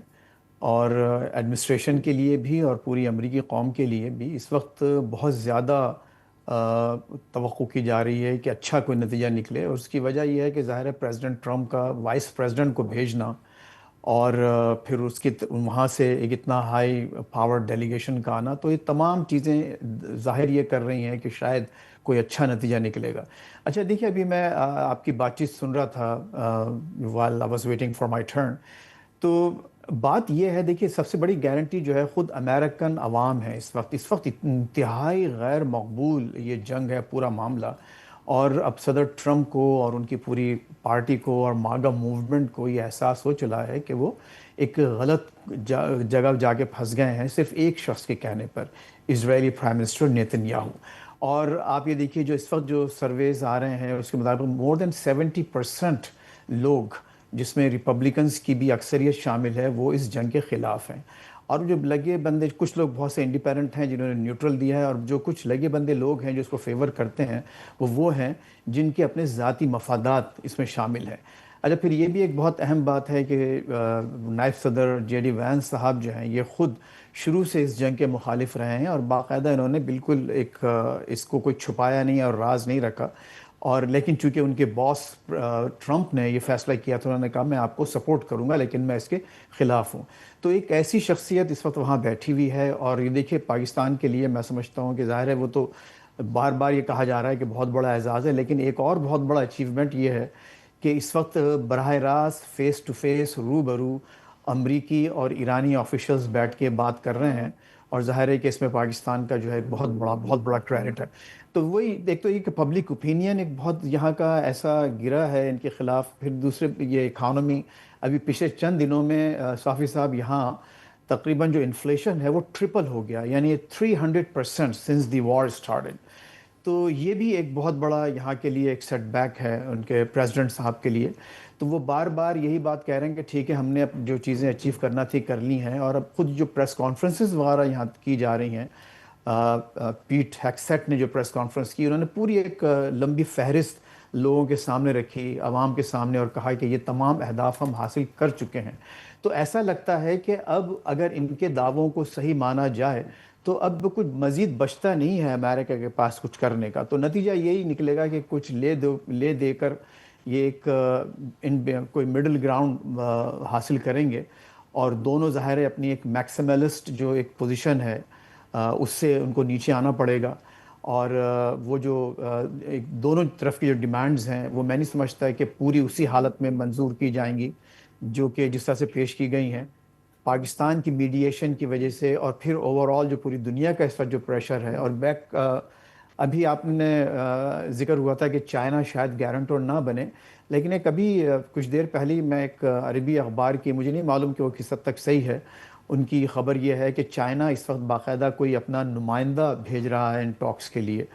اور ایڈمنسٹریشن کے لیے بھی اور پوری امریکی قوم کے لیے بھی اس وقت بہت زیادہ توقع کی جا رہی ہے کہ اچھا کوئی نتیجہ نکلے. اور اس کی وجہ یہ ہے کہ ظاہر ہے پریزیڈنٹ ٹرمپ کا وائس پریزیڈنٹ کو بھیجنا اور پھر اس کی وہاں سے ایک اتنا ہائی پاور ڈیلیگیشن کا آنا، تو یہ تمام چیزیں ظاہر یہ کر رہی ہیں کہ شاید کوئی اچھا نتیجہ نکلے گا. اچھا دیکھیے، ابھی میں آپ کی بات چیت سن رہا تھا while I was waiting for my turn. تو بات یہ ہے، دیکھیے سب سے بڑی گارنٹی جو ہے خود امریکن عوام ہے. اس وقت انتہائی غیر مقبول یہ جنگ ہے، پورا معاملہ. اور اب صدر ٹرمپ کو اور ان کی پوری پارٹی کو اور ماگا موومنٹ کو یہ احساس ہو چلا ہے کہ وہ ایک غلط جگہ جا کے پھنس گئے ہیں صرف ایک شخص کے کہنے پر، اسرائیلی پرائم منسٹر نیتن یاہو. اور آپ یہ دیکھیے جو اس وقت جو سرویز آ رہے ہیں اس کے مطابق مور دین 70% لوگ، جس میں ریپبلکنز کی بھی اکثریت شامل ہے، وہ اس جنگ کے خلاف ہیں. اور جو لگے بندے کچھ لوگ بہت سے انڈیپینڈنٹ ہیں جنہوں نے نیوٹرل دیا ہے، اور جو کچھ لگے بندے لوگ ہیں جو اس کو فیور کرتے ہیں وہ ہیں جن کے اپنے ذاتی مفادات اس میں شامل ہیں۔ اچھا، پھر یہ بھی ایک بہت اہم بات ہے کہ نائب صدر جے ڈی وینس صاحب جو ہیں یہ خود شروع سے اس جنگ کے مخالف رہے ہیں، اور باقاعدہ انہوں نے بالکل ایک اس کو کوئی چھپایا نہیں اور راز نہیں رکھا، اور لیکن چونکہ ان کے باس ٹرمپ نے یہ فیصلہ کیا تو انہوں نے کہا میں آپ کو سپورٹ کروں گا لیکن میں اس کے خلاف ہوں۔ تو ایک ایسی شخصیت اس وقت وہاں بیٹھی ہوئی ہے، اور یہ دیکھیے پاکستان کے لیے میں سمجھتا ہوں کہ ظاہر ہے وہ تو بار بار یہ کہا جا رہا ہے کہ بہت بڑا اعزاز ہے، لیکن ایک اور بہت بڑا اچیومنٹ یہ ہے کہ اس وقت براہ راست فیس ٹو فیس روبرو امریکی اور ایرانی آفیشلز بیٹھ کے بات کر رہے ہیں، اور ظاہر ہے کہ اس میں پاکستان کا جو ہے بہت بڑا کریڈٹ ہے۔ تو وہی ایک تو یہ کہ پبلک اوپینین ایک بہت یہاں کا ایسا گرا ہے ان کے خلاف، پھر دوسرے یہ اکانومی ابھی پچھلے چند دنوں میں صافی صاحب یہاں تقریباً جو انفلیشن ہے وہ ٹرپل ہو گیا، یعنی 300% سنس دی وار اسٹارٹڈ۔ تو یہ بھی ایک بہت بڑا یہاں کے لیے ایک سیٹ بیک ہے ان کے پریزیڈنٹ صاحب کے لیے۔ تو وہ بار بار یہی بات کہہ رہے ہیں کہ ٹھیک ہے ہم نے اب جو چیزیں اچیو کرنا تھی کر لی ہیں، اور اب خود جو پریس کانفرنسز وغیرہ یہاں کی جا رہی ہیں، پیٹ ہیکسیٹ نے جو پریس کانفرنس کی انہوں نے پوری ایک لمبی فہرست لوگوں کے سامنے رکھی، عوام کے سامنے، اور کہا کہ یہ تمام اہداف ہم حاصل کر چکے ہیں۔ تو ایسا لگتا ہے کہ اب اگر ان کے دعووں کو صحیح مانا جائے تو اب کچھ مزید بچتا نہیں ہے امریکہ کے پاس کچھ کرنے کا۔ تو نتیجہ یہی نکلے گا کہ کچھ لے دے کر یہ ایک کوئی مڈل گراؤنڈ حاصل کریں گے، اور دونوں ظاہر ہے اپنی ایک میکسیملسٹ جو ایک پوزیشن ہے اس سے ان کو نیچے آنا پڑے گا، اور وہ جو ایک دونوں طرف کی جو ڈیمانڈز ہیں وہ میں نہیں سمجھتا ہے کہ پوری اسی حالت میں منظور کی جائیں گی جو کہ جس طرح سے پیش کی گئی ہیں۔ پاکستان کی میڈیشن کی وجہ سے، اور پھر اوور آل جو پوری دنیا کا اس وقت جو پریشر ہے، اور ابھی آپ نے ذکر ہوا تھا کہ چائنا شاید گارنٹور نہ بنے، لیکن ایک ابھی کچھ دیر پہلے میں ایک عربی اخبار کی، مجھے نہیں معلوم کہ وہ کس حد تک صحیح ہے، ان کی خبر یہ ہے کہ چائنا اس وقت باقاعدہ کوئی اپنا نمائندہ بھیج رہا ہے ان ٹاکس کے لیے،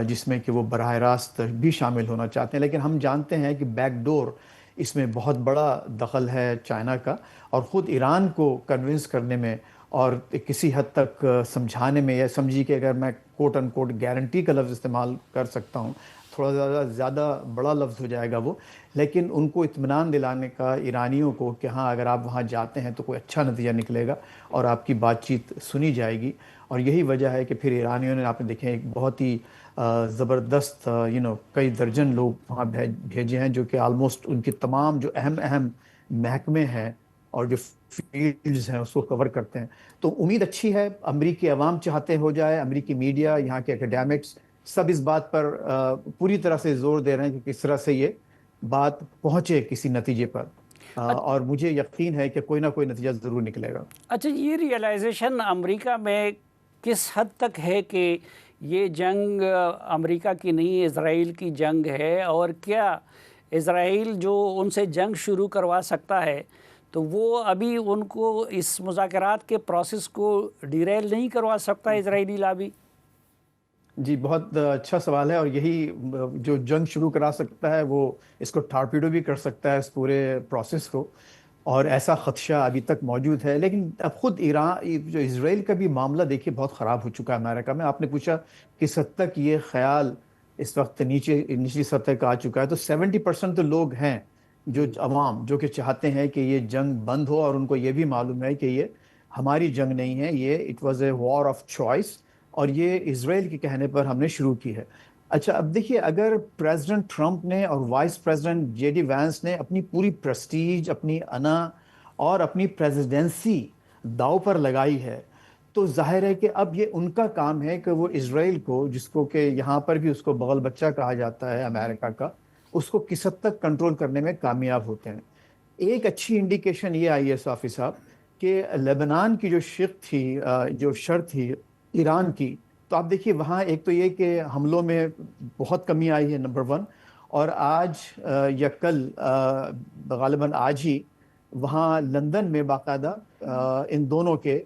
جس میں کہ وہ براہ راست بھی شامل ہونا چاہتے ہیں، لیکن ہم جانتے ہیں کہ بیک ڈور اس میں بہت بڑا دخل ہے چائنا کا، اور خود ایران کو کنونس کرنے میں اور کسی حد تک سمجھانے میں، یا سمجھی کہ اگر میں کوٹ ان کوٹ گارنٹی کا لفظ استعمال کر سکتا ہوں، تھوڑا زیادہ بڑا لفظ ہو جائے گا وہ، لیکن ان کو اطمینان دلانے کا ایرانیوں کو کہ ہاں اگر آپ وہاں جاتے ہیں تو کوئی اچھا نتیجہ نکلے گا اور آپ کی بات چیت سنی جائے گی۔ اور یہی وجہ ہے کہ پھر ایرانیوں نے، آپ نے دیکھیں، ایک بہت ہی زبردست کئی درجن لوگ وہاں بھیجے ہیں جو کہ آلموسٹ ان کی تمام جو اہم محکمے ہیں اور جو فیلڈز ہیں اس کو کور کرتے ہیں۔ تو امید اچھی ہے، امریکی عوام چاہتے ہو جائے، امریکی میڈیا، یہاں کے اکیڈیمکس سب اس بات پر پوری طرح سے زور دے رہے ہیں کہ کس طرح سے یہ بات پہنچے کسی نتیجے پر، اور مجھے یقین ہے کہ کوئی نہ کوئی نتیجہ ضرور نکلے گا۔ اچھا، یہ ریئلائزیشن امریکہ میں کس حد تک ہے کہ یہ جنگ امریکہ کی نہیں اسرائیل کی جنگ ہے، اور کیا اسرائیل جو ان سے جنگ شروع کروا سکتا ہے تو وہ ابھی ان کو اس مذاکرات کے پروسیس کو ڈیریل نہیں کروا سکتا اسرائیلی لابی؟ جی، بہت اچھا سوال ہے، اور یہی جو جنگ شروع کرا سکتا ہے وہ اس کو ٹارپیڈو بھی کر سکتا ہے اس پورے پروسیس کو، اور ایسا خدشہ ابھی تک موجود ہے۔ لیکن اب خود ایران جو اسرائیل کا بھی معاملہ دیکھیے بہت خراب ہو چکا ہے امریکہ میں۔ آپ نے پوچھا کس حد تک یہ خیال اس وقت نچلی سطح کا آ چکا ہے، تو 70% تو لوگ ہیں جو عوام جو کہ چاہتے ہیں کہ یہ جنگ بند ہو، اور ان کو یہ بھی معلوم ہے کہ یہ ہماری جنگ نہیں ہے، یہ it was a war of choice, اور یہ اسرائیل کے کہنے پر ہم نے شروع کی ہے۔ اچھا، اب دیکھیے اگر پریزیڈنٹ ٹرمپ نے اور vice president J D Vance نے اپنی پوری پریسٹیج، اپنی انا اور اپنی پریزیڈنسی داؤ پر لگائی ہے، تو ظاہر ہے کہ اب یہ ان کا کام ہے کہ وہ اسرائیل کو، جس کو کہ یہاں پر بھی اس کو بغل بچہ کہا جاتا ہے امریکہ کا، اس کو کس حد تک کنٹرول کرنے میں کامیاب ہوتے ہیں۔ ایک اچھی انڈیکیشن یہ آئی ہے صافی صاحب کہ لبنان کی جو جو شرط تھی ایران کی، تو آپ دیکھیے وہاں ایک تو یہ کہ حملوں میں بہت کمی آئی ہے، نمبر 1، اور آج یا کل غالباً آج ہی وہاں لندن میں باقاعدہ ان دونوں کے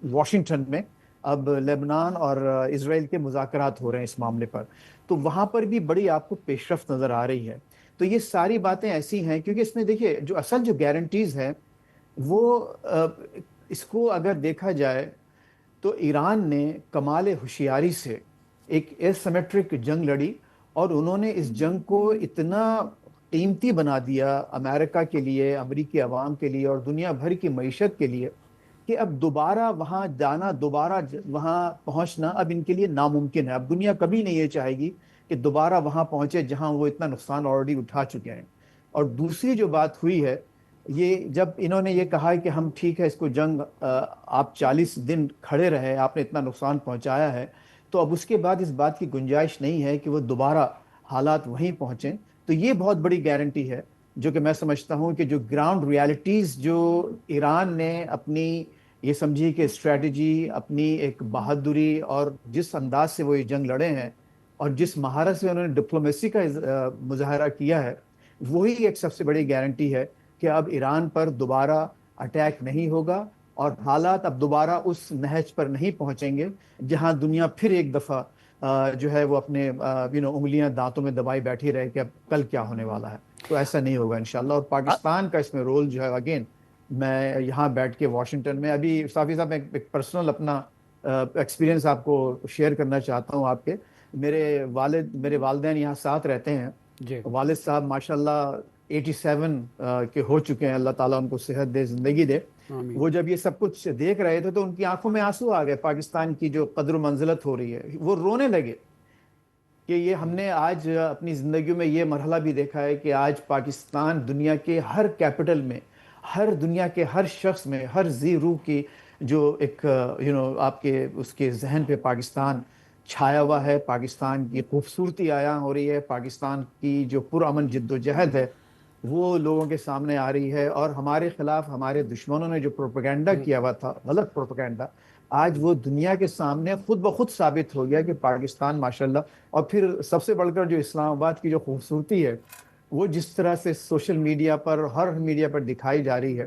واشنگٹن میں اب لبنان اور اسرائیل کے مذاکرات ہو رہے ہیں اس معاملے پر، تو وہاں پر بھی بڑی آپ کو پیش رفت نظر آ رہی ہے۔ تو یہ ساری باتیں ایسی ہیں کیونکہ اس میں دیکھیے جو اصل جو گارنٹیز ہیں وہ اس کو اگر دیکھا جائے تو ایران نے کمال ہوشیاری سے ایک ایسیمیٹرک جنگ لڑی، اور انہوں نے اس جنگ کو اتنا قیمتی بنا دیا امریکہ کے لیے، امریکی عوام کے لیے اور دنیا بھر کی معیشت کے لیے، کہ اب دوبارہ وہاں جانا، دوبارہ وہاں پہنچنا اب ان کے لیے ناممکن ہے۔ اب دنیا کبھی نہیں یہ چاہے گی کہ دوبارہ وہاں پہنچے جہاں وہ اتنا نقصان آلریڈی اٹھا چکے ہیں۔ اور دوسری جو بات ہوئی ہے، یہ جب انہوں نے یہ کہا کہ ہم ٹھیک ہے اس کو جنگ آپ 40 دن کھڑے رہے، آپ نے اتنا نقصان پہنچایا ہے، تو اب اس کے بعد اس بات کی گنجائش نہیں ہے کہ وہ دوبارہ حالات وہیں پہنچیں۔ تو یہ بہت بڑی گارنٹی ہے جو کہ میں سمجھتا ہوں کہ جو گراؤنڈ ریالٹیز جو ایران نے اپنی یہ سمجھی کہ اسٹریٹجی، اپنی ایک بہادری اور جس انداز سے وہ یہ جنگ لڑے ہیں اور جس مہارت سے انہوں نے ڈپلومیسی کا مظاہرہ کیا ہے، وہی ایک سب سے بڑی گارنٹی ہے کہ اب ایران پر دوبارہ اٹیک نہیں ہوگا اور حالات اب دوبارہ اس نہج پر نہیں پہنچیں گے جہاں دنیا پھر ایک دفعہ جو ہے وہ اپنے انگلیاں دانتوں میں دبائی بیٹھی رہے کہ اب کل کیا ہونے والا ہے۔ تو ایسا نہیں ہوگا انشاءاللہ۔ اور پاکستان کا اس میں رول جو ہے، اگین میں یہاں بیٹھ کے واشنگٹن میں، ابھی صافی صاحب میں ایک پرسنل اپنا ایکسپیرینس آپ کو شیئر کرنا چاہتا ہوں آپ کے۔ میرے والدین یہاں ساتھ رہتے ہیں۔ جی والد صاحب ماشاءاللہ 87 کے ہو چکے ہیں، اللہ تعالیٰ ان کو صحت دے، زندگی دے۔ آمین۔ وہ جب یہ سب کچھ دیکھ رہے تھے تو ان کی آنکھوں میں آنسو آ گئے، پاکستان کی جو قدر و منزلت ہو رہی ہے، وہ رونے لگے کہ یہ ہم نے آج اپنی زندگیوں میں یہ مرحلہ بھی دیکھا ہے کہ آج پاکستان دنیا کے ہر کیپٹل میں، ہر دنیا کے ہر شخص میں، ہر ذی روح کی جو ایک آپ کے اس کے ذہن پہ پاکستان چھایا ہوا ہے، پاکستان کی خوبصورتی عیاں ہو رہی ہے، پاکستان کی جو پرامن جد و جہد ہے وہ لوگوں کے سامنے آ رہی ہے، اور ہمارے خلاف ہمارے دشمنوں نے جو پروپیگنڈا کیا ہوا تھا، غلط پروپیگنڈا، آج وہ دنیا کے سامنے خود بخود ثابت ہو گیا کہ پاکستان ماشاءاللہ۔ اور پھر سب سے بڑھ کر جو اسلام آباد کی جو خوبصورتی ہے وہ جس طرح سے سوشل میڈیا پر، ہر میڈیا پر دکھائی جا رہی ہے،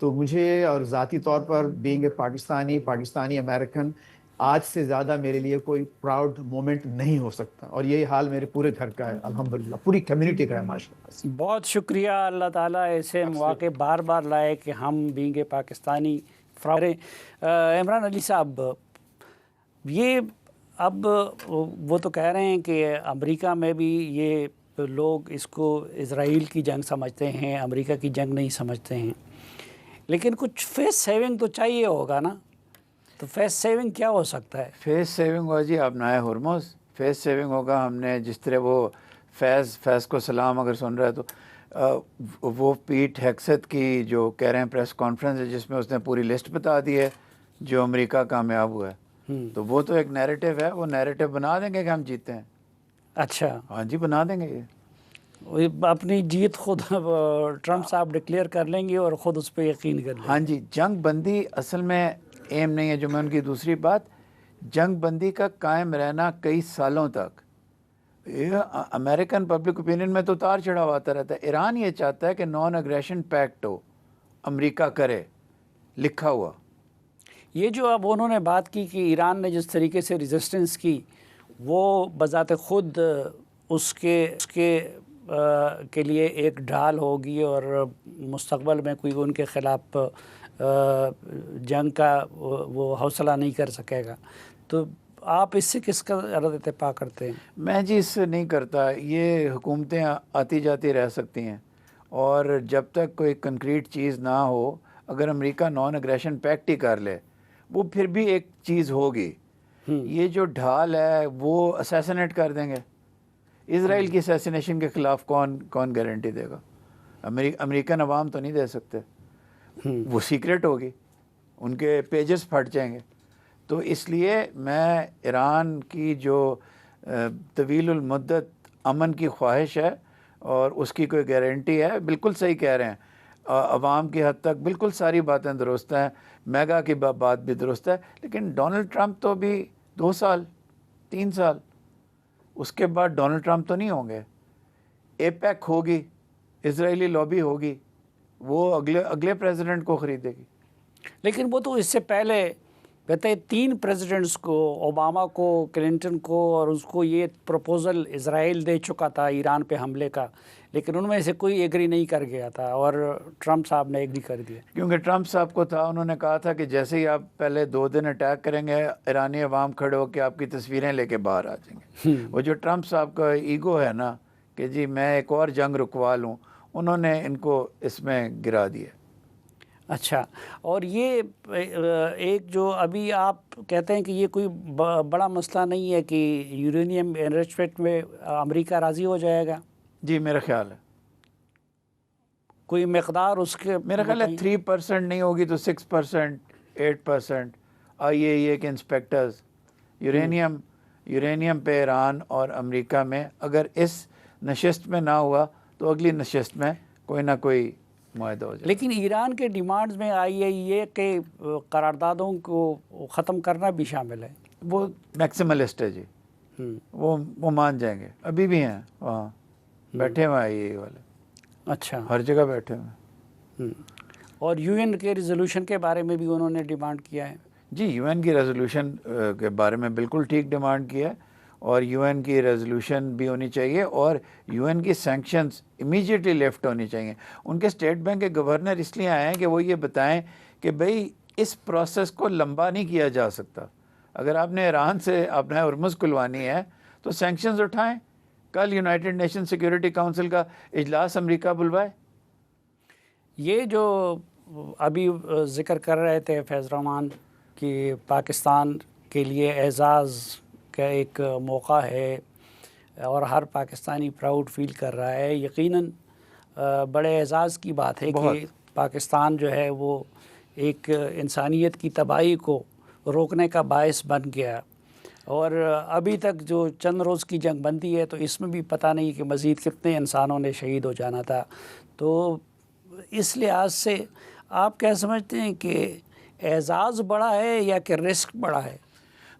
تو مجھے اور ذاتی طور پر بینگ اے پاکستانی امریکن، آج سے زیادہ میرے لیے کوئی پراؤڈ مومنٹ نہیں ہو سکتا، اور یہی حال میرے پورے گھر کا ہے، الحمدللہ پوری کمیونٹی کا ہے ماشاءاللہ۔ بہت شکریہ، اللہ تعالیٰ ایسے مواقع بار بار لائے کہ ہم بینگ پاکستانی فرارے۔ عمران علی صاحب، یہ اب وہ تو کہہ رہے ہیں کہ امریکہ میں بھی یہ لوگ اس کو اسرائیل کی جنگ سمجھتے ہیں، امریکہ کی جنگ نہیں سمجھتے ہیں، لیکن کچھ فیس سیونگ تو چاہیے ہوگا نا؟ تو فیس سیونگ کیا ہو سکتا ہے؟ فیس سیونگ ہوا جی آبنائے ہرمز، فیس سیونگ ہوگا۔ ہم نے جس طرح وہ فیض کو سلام اگر سن رہا ہے تو وہ پیٹ ہیکسٹ کی جو کہہ رہے ہیں پریس کانفرنس ہے جس میں اس نے پوری لسٹ بتا دی ہے جو امریکہ کامیاب ہوا ہے، تو وہ تو ایک نیریٹو ہے، وہ نیریٹو بنا دیں گے کہ ہم جیتے ہیں۔ اچھا، ہاں جی بنا دیں گے یہ۔ اپنی جیت خود ٹرمپ صاحب ڈکلیئر کر لیں گے اور خود اس پہ یقین کر لیں گے۔ ہاں جی، جنگ بندی اصل میں ایم نہیں ہے، جو میں ان کی دوسری بات، جنگ بندی کا قائم رہنا کئی سالوں تک، یہ امریکن پبلک اوپینین میں تو اتار چڑھاؤ آتا رہتا ہے۔ ایران یہ چاہتا ہے کہ نان اگریشن پیکٹ ہو، امریکہ کرے، لکھا ہوا۔ یہ جو اب انہوں نے بات کی کہ ایران نے جس طریقے سے ریزسٹنس کی، وہ بذات خود اس کے لیے ایک ڈھال ہوگی اور مستقبل میں کوئی ان کے خلاف جنگ کا وہ حوصلہ نہیں کر سکے گا۔ تو آپ اس سے کس کا رد اتفاق کرتے ہیں؟ میں جی اس سے نہیں کرتا، یہ حکومتیں آتی جاتی رہ سکتی ہیں، اور جب تک کوئی کنکریٹ چیز نہ ہو، اگر امریکہ نان اگریشن پیکٹ ہی کر لے، وہ پھر بھی ایک چیز ہوگی۔ یہ جو ڈھال ہے وہ اسیسنیٹ کر دیں گے۔ اسرائیل کی اسیسنیشن کے خلاف کون گارنٹی دے گا؟ امریکن عوام تو نہیں دے سکتے، وہ سیکرٹ ہوگی، ان کے پیجز پھٹ جائیں گے۔ تو اس لیے میں ایران کی جو طویل المدت امن کی خواہش ہے اور اس کی کوئی گارنٹی ہے، بالکل صحیح کہہ رہے ہیں، عوام کی حد تک بالکل ساری باتیں درست ہیں، میگا کی بات بھی درست ہے، لیکن ڈونلڈ ٹرمپ تو بھی 2 سال 3 سال، اس کے بعد ڈونلڈ ٹرمپ تو نہیں ہوں گے۔ ایپیک ہوگی، اسرائیلی لابی ہوگی، وہ اگلے پریزیڈنٹ کو خریدے گی۔ لیکن وہ تو اس سے پہلے کہتے ہیں 3 پریزیڈنٹس کو، اوباما کو، کلنٹن کو، اور اس کو یہ پروپوزل اسرائیل دے چکا تھا ایران پہ حملے کا، لیکن ان میں سے کوئی ایگری نہیں کر گیا تھا، اور ٹرمپ صاحب نے ایگری کر دیا. کیونکہ ٹرمپ صاحب کو تھا، انہوں نے کہا تھا کہ جیسے ہی آپ پہلے 2 دن اٹیک کریں گے، ایرانی عوام کھڑے ہو کے آپ کی تصویریں لے کے باہر آ جائیں گے. وہ جو ٹرمپ صاحب کا ایگو ہے نا کہ جی میں ایک اور جنگ رکوا لوں، انہوں نے ان کو اس میں گرا دیا. اچھا، اور یہ ایک جو ابھی آپ کہتے ہیں کہ یہ کوئی بڑا مسئلہ نہیں ہے کہ یورینیم انریچمنٹ میں امریکہ راضی ہو جائے گا؟ جی میرا خیال ہے، کوئی مقدار اس کے میرا خیال ہے 3% نہیں ہوگی تو 6%، 8%. IAEA کے انسپیکٹرز یورینیم پہ ایران اور امریکہ میں اگر اس نشست میں نہ ہوا تو اگلی نشست میں کوئی نہ کوئی معاہدہ ہو جائے. لیکن ایران کے ڈیمانڈز میں IAEA کے قراردادوں کو ختم کرنا بھی شامل ہے. وہ میکسیملسٹ ہے جی، وہ مان جائیں گے، ابھی بھی ہیں وہاں بیٹھے ہوئے IAEA والے. اچھا، ہر جگہ بیٹھے ہوئے. اور UN کے ریزولوشن کے بارے میں بھی انہوں نے ڈیمانڈ کیا ہے. جی UN کی ریزولوشن کے بارے میں بالکل ٹھیک ڈیمانڈ کیا ہے، اور UN کی ریزولوشن بھی ہونی چاہیے، اور UN کی سینکشنز امیجیٹلی لفٹ ہونی چاہیے. ان کے اسٹیٹ بینک کے گورنر اس لیے آئے ہیں کہ وہ یہ بتائیں کہ بھئی اس پروسیس کو لمبا نہیں کیا جا سکتا. اگر آپ نے ایران سے اپنا ہرمز کھلوانی ہے تو سینکشنز اٹھائیں. کل یونائٹڈ نیشن سیکیورٹی کونسل کا اجلاس امریکہ بلوائے. یہ جو ابھی ذکر کر رہے تھے فیض رحمان کہ پاکستان کے لیے اعزاز کا ایک موقع ہے اور ہر پاکستانی پراؤڈ فیل کر رہا ہے، یقیناً بڑے اعزاز کی بات ہے کہ پاکستان جو ہے وہ ایک انسانیت کی تباہی کو روکنے کا باعث بن گیا. اور ابھی تک جو چند روز کی جنگ بندی ہے تو اس میں بھی پتہ نہیں کہ مزید کتنے انسانوں نے شہید ہو جانا تھا. تو اس لحاظ سے آپ کیا سمجھتے ہیں کہ اعزاز بڑا ہے یا کہ رسک بڑا ہے؟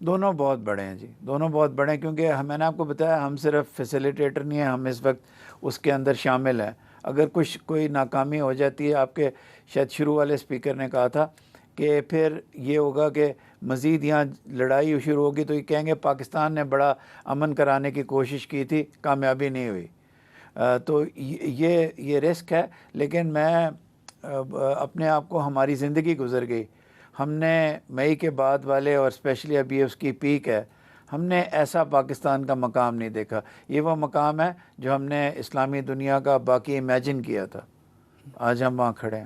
دونوں بہت بڑے ہیں جی، دونوں بہت بڑے ہیں، کیونکہ میں نے آپ کو بتایا ہم صرف فیسیلیٹیٹر نہیں ہیں، ہم اس وقت اس کے اندر شامل ہیں. اگر کوئی ناکامی ہو جاتی ہے، آپ کے شاید شروع والے اسپیکر نے کہا تھا کہ پھر یہ ہوگا کہ مزید یہاں لڑائی شروع ہوگی تو یہ کہیں گے پاکستان نے بڑا امن کرانے کی کوشش کی تھی، کامیابی نہیں ہوئی. تو یہ رسک ہے. لیکن میں اپنے آپ کو، ہماری زندگی گزر گئی، ہم نے مئی کے بعد والے اور اسپیشلی ابھی اس کی پیک ہے، ہم نے ایسا پاکستان کا مقام نہیں دیکھا. یہ وہ مقام ہے جو ہم نے اسلامی دنیا کا باقی امیجن کیا تھا. آج ہم وہاں کھڑے ہیں.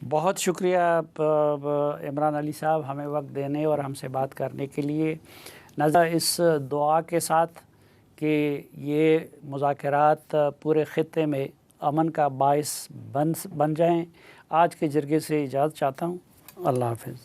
بہت شکریہ عمران علی صاحب ہمیں وقت دینے اور ہم سے بات کرنے کے لیے. نظر اس دعا کے ساتھ کہ یہ مذاکرات پورے خطے میں امن کا باعث بن جائیں، آج کے جرگے سے اجازت چاہتا ہوں. اللہ حافظ.